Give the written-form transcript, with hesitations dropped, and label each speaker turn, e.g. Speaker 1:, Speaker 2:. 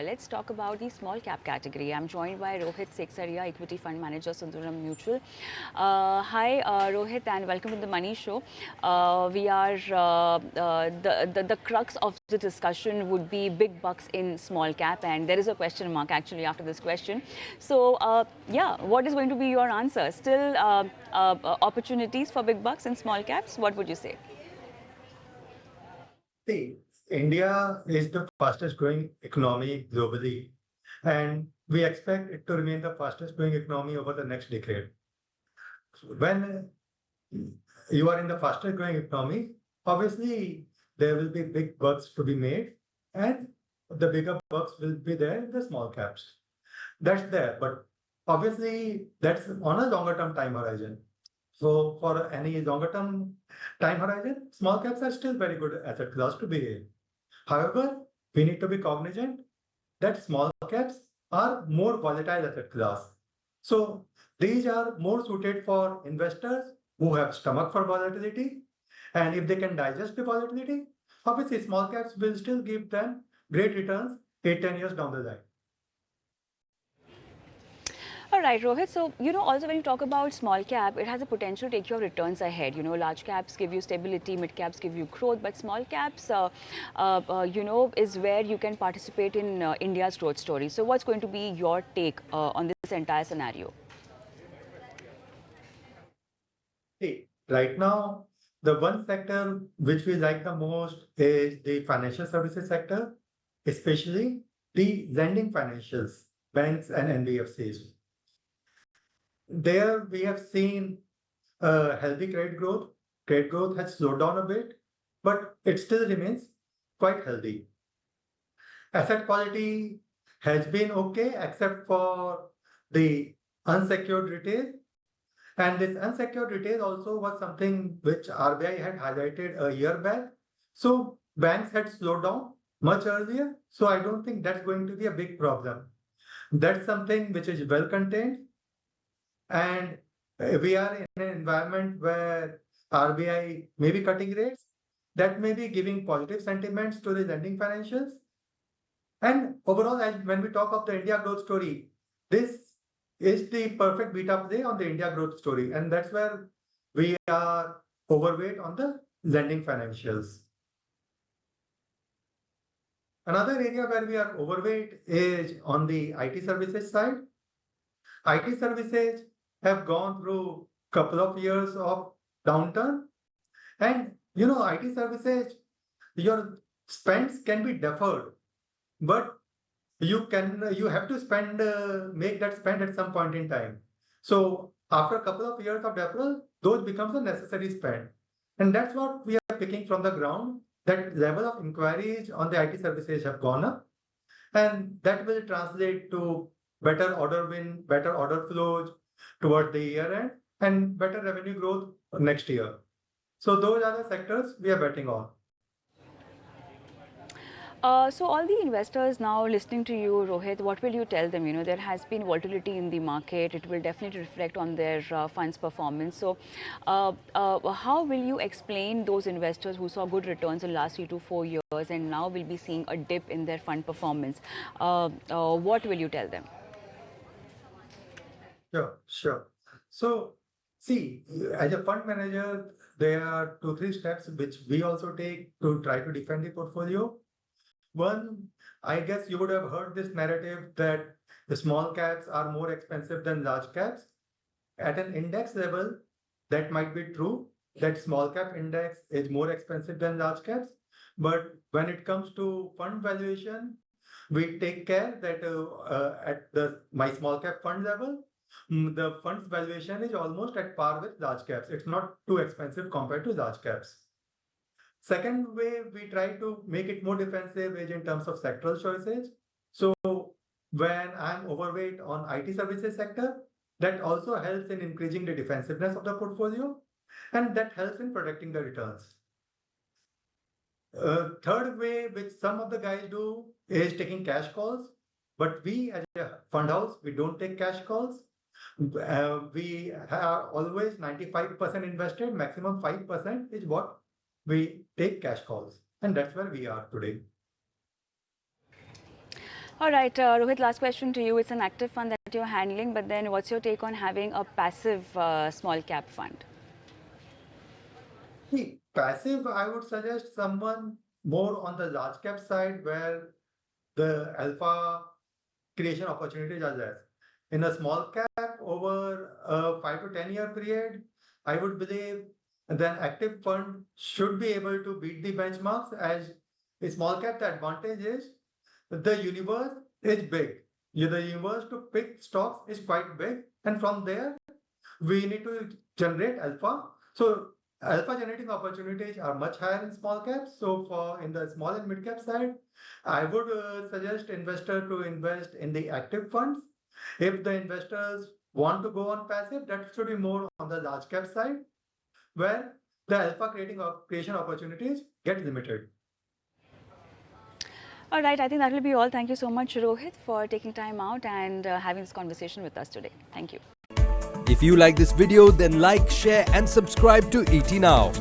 Speaker 1: let's talk about the small cap category. I'm joined by Rohit, Seksaria, Equity Fund Manager, Sundaram Mutual. Hi, Rohit, and welcome to the Money Show. We are the crux of the discussion would be big bucks in small cap, and there is a question mark actually after this question. So, yeah, what is going to be your answer? Still opportunities for big bucks in small caps? What would you say?
Speaker 2: See, India is the fastest growing economy globally, and we expect it to remain the fastest growing economy over the next decade. When you are in the fastest growing economy, obviously there will be big bucks to be made, and the bigger bucks will be there in the small caps. That's there, but obviously that's on a longer term time horizon. So for any longer term time horizon, small caps are still very good asset class to be in. However, we need to be cognizant that small caps are more volatile asset class. So these are more suited for investors who have stomach for volatility. And if they can digest the volatility, obviously small caps will still give them great returns 8-10 years down the line.
Speaker 1: All right, Rohit. So, also when you talk about small cap, it has a potential to take your returns ahead. Large caps give you stability, mid caps give you growth, but small caps, is where you can participate in India's growth story. So, what's going to be your take on this entire scenario?
Speaker 2: See, right now, the one sector which we like the most is the financial services sector, especially the lending financials, banks and NBFCs. There we have seen healthy credit growth. Credit growth has slowed down a bit, but it still remains quite healthy. Asset quality has been okay, except for the unsecured retail. And this unsecured retail also was something which RBI had highlighted a year back. So banks had slowed down much earlier. So I don't think that's going to be a big problem. That's something which is well contained. And we are in an environment where RBI may be cutting rates, that may be giving positive sentiments to the lending financials. And overall, when we talk of the India growth story, this is the perfect beta play on the India growth story. And that's where we are overweight on the lending financials. Another area where we are overweight is on the IT services side. IT services have gone through a couple of years of downturn. And IT services, your spends can be deferred, but you have to make that spend at some point in time. So after a couple of years of deferral, those becomes a necessary spend. And that's what we are picking from the ground. That level of inquiries on the IT services have gone up. And that will translate to better order win, better order flows toward the year end, and better revenue growth next year. So those are the sectors we are betting on.
Speaker 1: So all the investors now listening to you, Rohit, what will you tell them? There has been volatility in the market. It will definitely reflect on their funds performance. So how will you explain those investors who saw good returns in the last 3 to 4 years and now will be seeing a dip in their fund performance? What will you tell them?
Speaker 2: Sure. So see, as a fund manager, there are 2-3 steps which we also take to try to defend the portfolio. One, I guess you would have heard this narrative that the small caps are more expensive than large caps. At an index level, that might be true, that small cap index is more expensive than large caps. But when it comes to fund valuation, we take care that at my small cap fund level, the fund's valuation is almost at par with large caps. It's not too expensive compared to large caps. Second way we try to make it more defensive is in terms of sectoral choices. So when I'm overweight on IT services sector, that also helps in increasing the defensiveness of the portfolio, and that helps in protecting the returns. Third way, which some of the guys do, is taking cash calls. But we as a fund house, we don't take cash calls. We are always 95% invested, maximum 5% is what we take cash calls. And that's where we are today.
Speaker 1: All right, Rohit, last question to you. It's an active fund that you're handling, but then what's your take on having a passive small cap fund?
Speaker 2: See, passive, I would suggest someone more on the large cap side where the alpha creation opportunities are there. In a small cap over a 5 to 10 year period, I would believe that active fund should be able to beat the benchmarks. As a small cap, the advantage is the universe is big. The universe to pick stocks is quite big, and from there we need to generate alpha. So alpha generating opportunities are much higher in small caps. So for in the small and mid cap side, I would suggest investor to invest in the active funds. If the investors want to go on passive, that should be more on the large cap side, where the alpha creation opportunities get limited.
Speaker 1: All right, I think that will be all. Thank you so much, Rohit, for taking time out and having this conversation with us today. Thank you.
Speaker 3: If you like this video, then like, share and subscribe to ET Now.